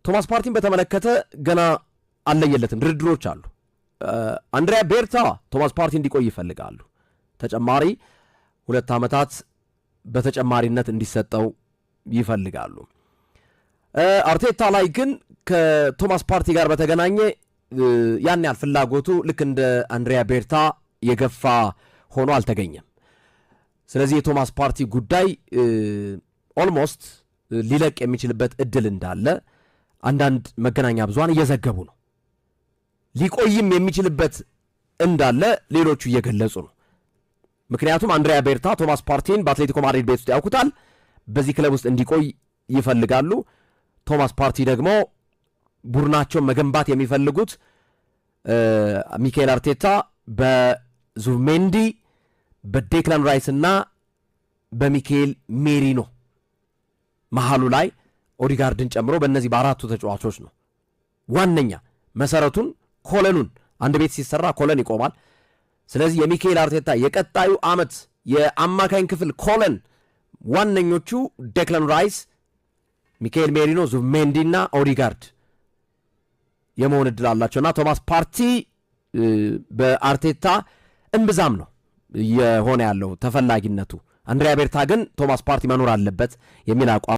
ቶማስ ፓርቲን በተመለከተ ገና አለየለትም፣ ድርድሮች አሉ። አንድሪያ ቤርታ ቶማስ ፓርቲ እንዲቆይ ይፈልጋሉ። ተጨማሪ 2 ዓመታት በተጨማሪነት እንዲሰጠው ይፈልጋሉ። አርቴታ ላይ ግን ከቶማስ ፓርቲ ጋር በተገናኘ ያን ያህል ፍላጎቱ ልክ እንደ አንድሪያ ቤርታ የገፋ ሆኖ አልተገኘም። ስለዚህ የቶማስ ፓርቲ ጉዳይ ኦልሞስት ሊለቅ የሚችልበት እድል እንዳለ አንዳንድ መገናኛ ብዙሃን እየዘገቡ ነው። ሊቆይም የሚችልበት እንዳለ ሌሎቹ እየገለጹ ነው። ምክንያቱም አንድሪያ ቤርታ ቶማስ ፓርቲን በአትሌቲኮ ማድሪድ ቤት ውስጥ ያውቁታል። በዚህ ክለብ ውስጥ እንዲቆይ ይፈልጋሉ። ቶማስ ፓርቲ ደግሞ ቡድናቸውን መገንባት የሚፈልጉት ሚካኤል አርቴታ በዙቢሜንዲ በዴክላን ራይስ እና በሚካኤል ሜሪኖ መሃሉ ላይ ኦዲጋርድን ጨምሮ በእነዚህ በአራቱ ተጫዋቾች ነው ዋነኛ መሰረቱን ኮለኑን አንድ ቤት ሲሰራ ኮለን ይቆማል። ስለዚህ የሚካኤል አርቴታ የቀጣዩ ዓመት የአማካኝ ክፍል ኮለን ዋነኞቹ ዴክላን ራይስ፣ ሚካኤል ሜሪኖ፣ ዙቢሜንዲ እና ኦዲጋርድ የመሆን እድል አላቸውና ቶማስ ፓርቲ በአርቴታ እምብዛም ነው የሆነ ያለው ተፈላጊነቱ። አንድሪያ ቤርታ ግን ቶማስ ፓርቲ መኖር አለበት የሚል አቋም